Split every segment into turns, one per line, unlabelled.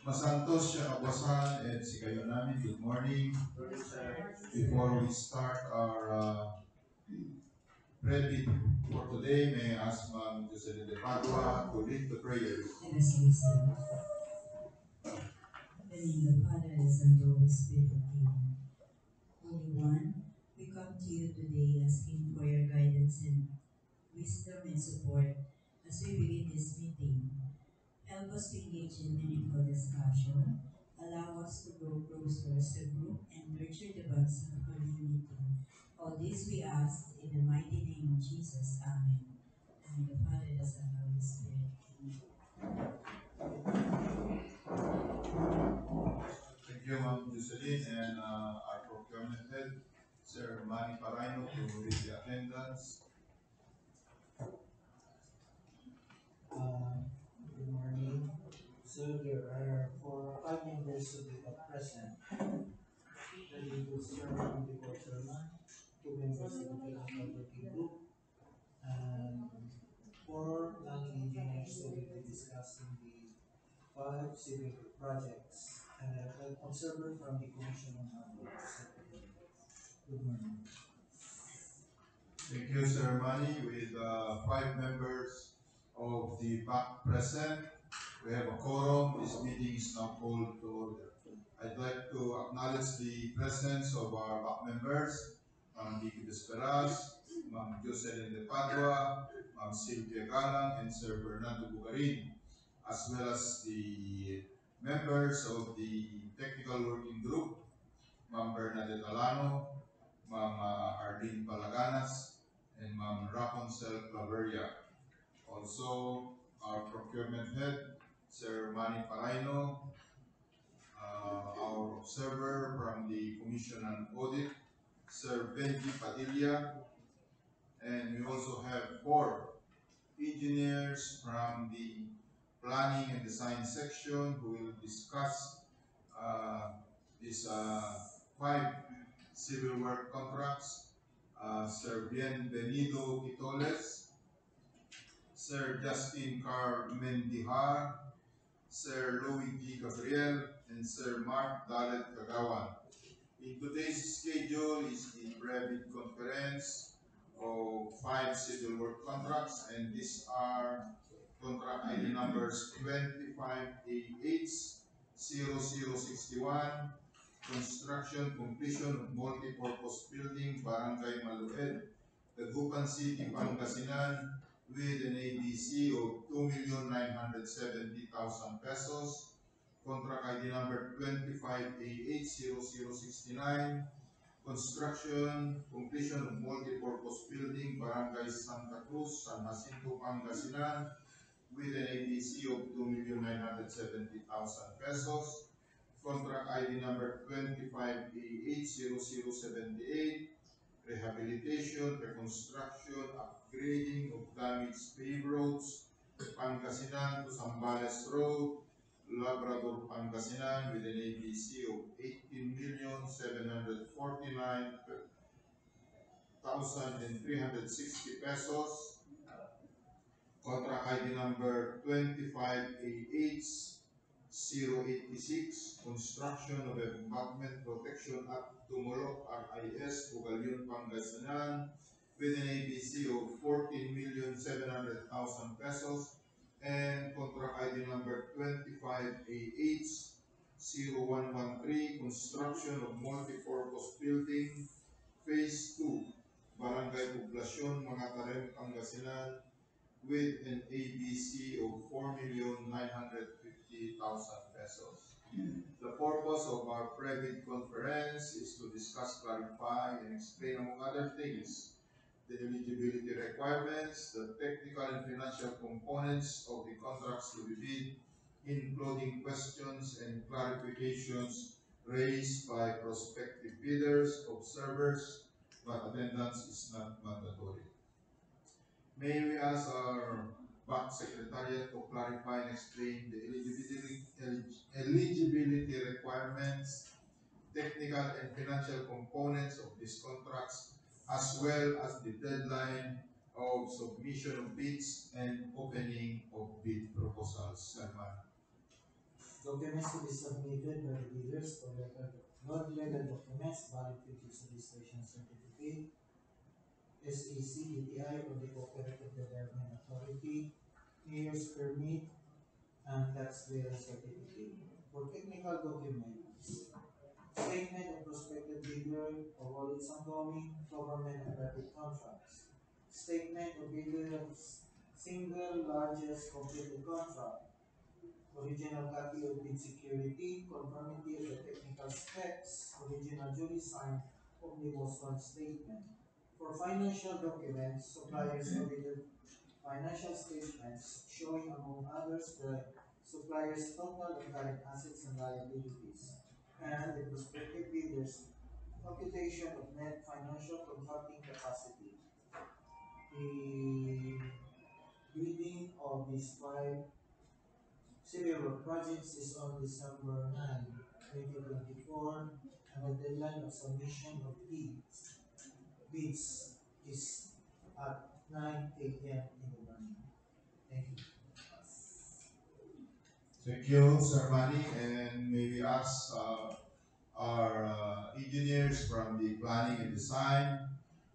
Masantos siya kabasan at si kayo namin. Good morning. Before we start our ready for today, may I ask Ma'am Jocelyn De Padua to lead the prayers.
Let us listen. In the name of the Father, and the Son, and the Holy Spirit. Amen. Holy One, we come to you today asking for your guidance and wisdom and support as we begin this meeting. Help us to engage in meaningful discussion. Allow us to grow closer as a group and nurture the bonds of community. All this we ask in the mighty name of Jesus. Amen. In the Father, the Son, and the Holy Spirit.
Thank you, Ma'am Jocelyn, and our procurement head, Sir Manny Paraino, to read the attendance.
Good morning. So there are 5 members of the present. That includes Chairman Before Chairman, 2 members of the technical working group, and 4 non-engineers who will be discussing the 5 civil projects, and an observer from the Commission on Audits. Good morning.
Thank you, Sir Manny. With 5 members of the back present, we have a quorum. This meeting is now called to order. I'd like to acknowledge the presence of our back members, Ma'am Vicky Desperas, Ma'am Jocelyn De Padua, Ma'am Sylvia Galang, and Sir Fernando Bugarin, as well as the members of the technical working group, Ma'am Bernadette Alano, Ma'am Arlene Palaganas, and Ma'am Raponcel Claveria. Also, our procurement head, Sir Manny Paraino, our observer from the Commission on Audit, Sir Benji Padilla, and we also have 4 engineers from the Planning and Design section who will discuss these 5 civil work contracts. Sir Bienvenido Quitoles, Sir Justin Carr Mendihar, Sir Luigi Gabriel, and Sir Mark Dalet Kagawan. In today's schedule is the Revit conference of 5 civil work contracts, and these are contract ID numbers 25AH0061, construction completion of multi-purpose building, Barangay Malued, Dagupan City, Pangasinan, with an ABC of 2,970,000 pesos. Contract ID number 25AH0069, construction, completion of multi-purpose building, Barangay Santa Cruz, San Jacinto, Pangasinan, with an ABC of 2,970,000 pesos. Contract ID number 25AH0078, rehabilitation, reconstruction, upgrading of damaged paved roads, Pangasinan to Zambales Road, Labrador, Pangasinan, with an ABC of 18,749,360 pesos. Contract ID number 25AH086, construction of embankment protection at Tumulok RIS, Bugalyon, Pangasinan, with an ABC of 14,700,000 pesos. And contract ID number 25AH0113, construction of multi-purpose building, Phase 2, Barangay Poblacion, Mangatarem, Pangasinan, with an ABC of 4,950,000 pesos. The purpose of our private conference is to discuss, clarify, and explain, among other things, the eligibility requirements, the technical and financial components of the contracts to be bid, including questions and clarifications raised by prospective bidders, observers, but attendance is not mandatory. May we ask our back secretariat to clarify and explain the eligibility requirements, technical and financial components of these contracts, as well as the deadline of submission of bids and opening of bid proposals. Salman.
Documents to be submitted by the bidders for non-legal documents, valid fictitious registration certificate, SEC, UTI, or the Cooperative Development Authority, mayor's permit, and tax clearance certificate. For technical documents, statement of prospective bidder of all its ongoing government and private contracts, statement of bidder's single largest completed contract, original copy of bid security, conformity of the technical specs, original duly signed omnibus fund statement. For financial documents, suppliers audited financial statements showing among others the supplier's total and current assets and liabilities, and the prospective bidder's computation of net financial contracting capacity. The bidding of these five civil work projects is on December 9, 2024, and the deadline of submission of bids is at 9 a.m. in the morning. Thank you.
Thank you, Sir Manny, and may we ask our engineers from the planning and design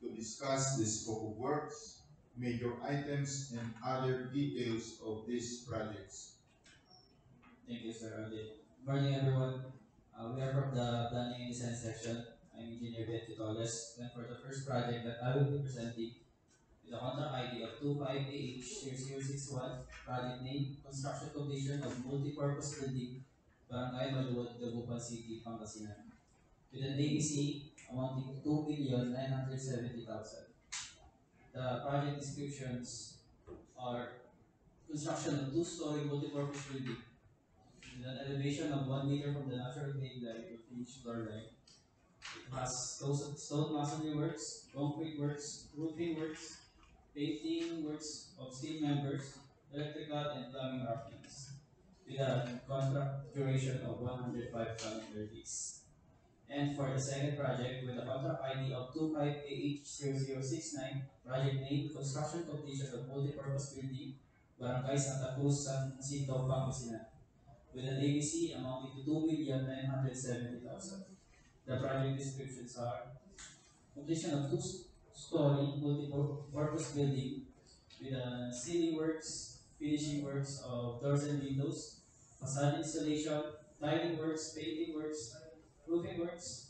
to discuss the scope of works, major items, and other details of these projects.
Thank you, Sir Odin. Morning, everyone. We are from the Planning and Design section. I'm Engineer Ben Titoles. And for the first project that I will be presenting, with the contract ID of 25AH0061, project name, construction completion of multi-purpose building, Barangay Maluwag, Dagupan City, Pangasinan. With an ABC amounting to 2,970,000. The project descriptions are construction of two-story multi-purpose building with an elevation of 1 meter from the natural grade line to finished floor line. It has stone masonry works, concrete works, roofing works, painting works of steel members, electrical and plumbing wrappings, with a contract duration of 105 calendar days. And for the second project, with a contract ID of 25AH0069, project name, construction completion of multi-purpose building, Barangay Santa Cruz, San Jacinto, Pangasinan, with an ABC amounting to 2,970,000. The project descriptions are completion of two-story multi-purpose building with ceiling works, finishing works of doors and windows, facade installation, tiling works, painting works, roofing works,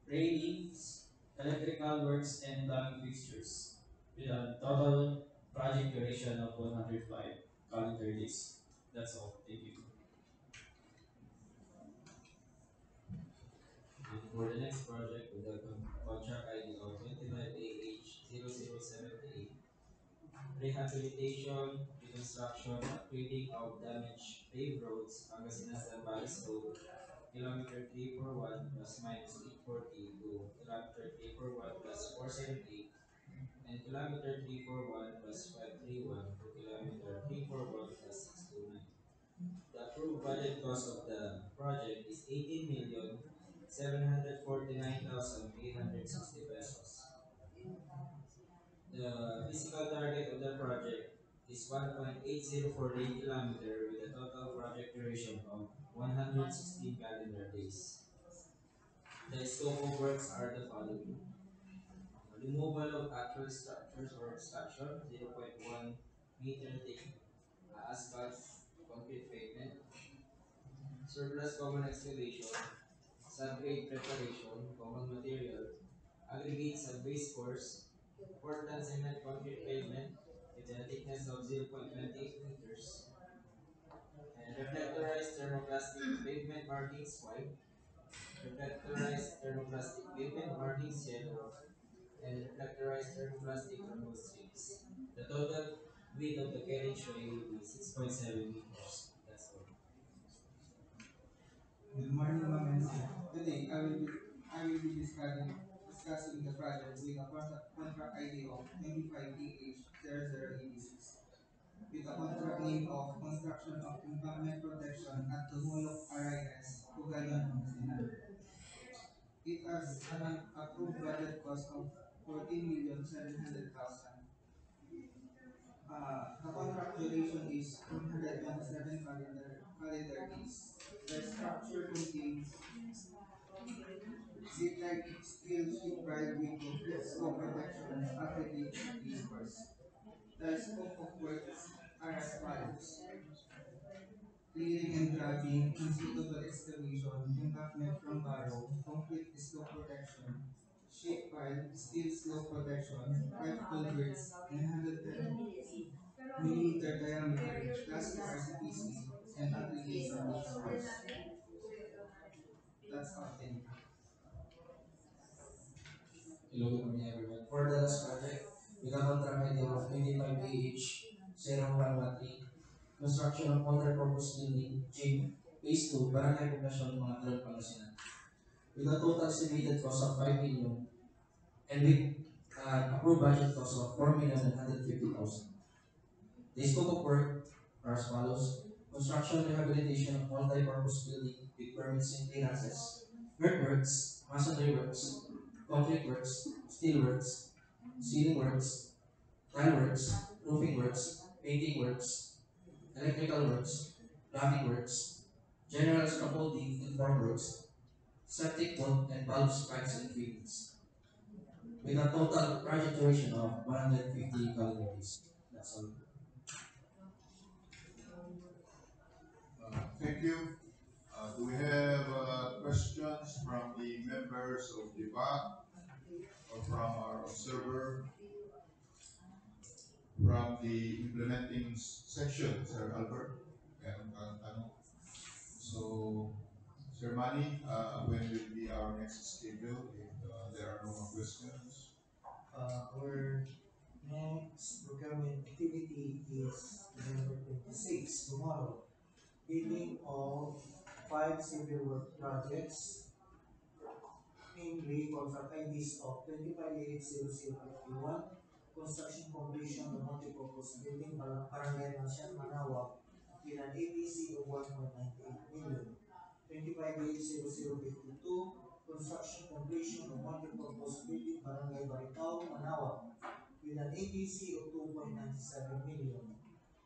railings, electrical works, and plumbing fixtures with a total project duration of 105 calendar days. That's all. Thank you. And for the next project, with the contract ID of 25AH0078, rehabilitation, reconstruction, upgrading of damaged paved roads, Pangasinan Zambales Road, kilometer 341 plus minus 840 to kilometer 341 plus 478, and kilometer 341 plus 531 to kilometer 341 plus 629. The approved budget cost of the project is 18,749,860 pesos. The physical target of the project is 1.8048 kilometer with a total project duration of 116 calendar days. The scope of works are the following: removal of actual structures or obstruction, 0.1 meter thick asphalt concrete pavement, surplus common excavation, subgrade preparation, common material, aggregate sub-base course, Portland cement concrete pavement with a thickness of 0.28 meters, and reflectorized thermoplastic pavement markings white, reflectorized thermoplastic pavement markings yellow, and reflectorized thermoplastic thermal strips. The total width of the carriage way will be 6.7 meters. That's all.
Good morning, ma'am and sir. Today, I will be discussing the project with a contract ID of 25DH0086 with a contract name of Construction of Embankment Protection at Tumulok Arayes, Cagayan, Pangasinan. It has an approved budget cost of 14,700,000. The contract duration is 127 calendar days. The structure contains zip-like steel sheet prior with complete scope protection application papers. The scope of works are as follows: clearing and dragging, unsuitable excavation, embankment from barrow, complete slope protection, sheet pile, steel slope protection, pipe culverts, 910 millimeter diameter, class 4 RCPC, and application papers. That's all. Thank you.
Hello, good morning everyone. For the last project, we got contract ID of 25AH0113, construction of multi-purpose building, gym, phase 2, Barangay Poblacion, mga Talon, Pangasinan. With a total estimated cost of 5 million and with an approved budget cost of 4,150,000. The scope of work are as follows: construction rehabilitation of multi-purpose building with permits and clearances, earthworks, masonry works, concrete works, steel works, ceiling works, tile works, roofing works, painting works, electrical works, plumbing works, general scaffolding and formworks, septic pond and valves, pipes and fittings, with a total project duration of 150 calendar days. That's all.
Thank you. Do we have questions from the members of the BAC or from our observer from the implementing section, Sir Albert? Meron kang tanong? So, Sir Manny, when will be our next schedule if there are no more questions?
Our next procurement activity is November 26, tomorrow. Bidding of 5 civil work projects, namely contract IDs of 258001, construction completion of multipurpose building, Barangay Marcial, Manawa, with an APC of 1.98 million. 258052, construction completion of multipurpose building, Barangay Baritaw, Manawa, with an APC of 2.97 million.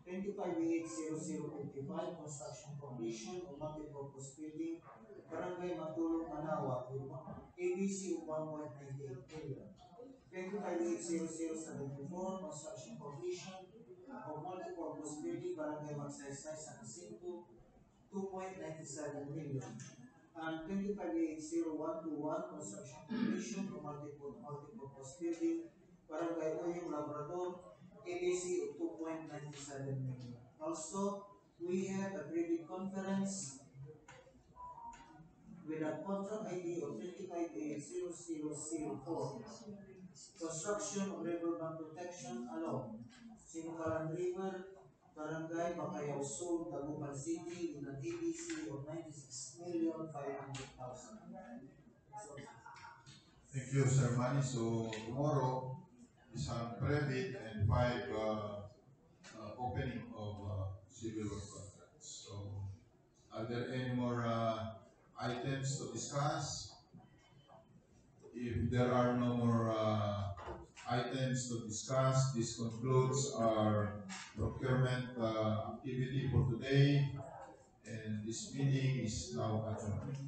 258055, construction completion of multipurpose building, Barangay Matulog, Manawa, with ABC of 1.98 million. 258074, construction completion of multipurpose building, Barangay Magsaysay, San Jacinto, 2.97 million. And 258021, construction completion of multipurpose building, Barangay Uyong, Labrador, ABC of 2.97 million. Also, we have a pre-bid conference with a contract ID of 258004. Construction of riverbank protection along Singkalan River, Barangay Bacayao Sur, Dagupan City, with an ABC of 96,500,000. So,
Thank you, Sir Manny. So, tomorrow is on pre-bid and 5 opening of civil work contracts. So, are there any more items to discuss? If there are no more items to discuss, this concludes our procurement activity for today, and this meeting is now adjourned.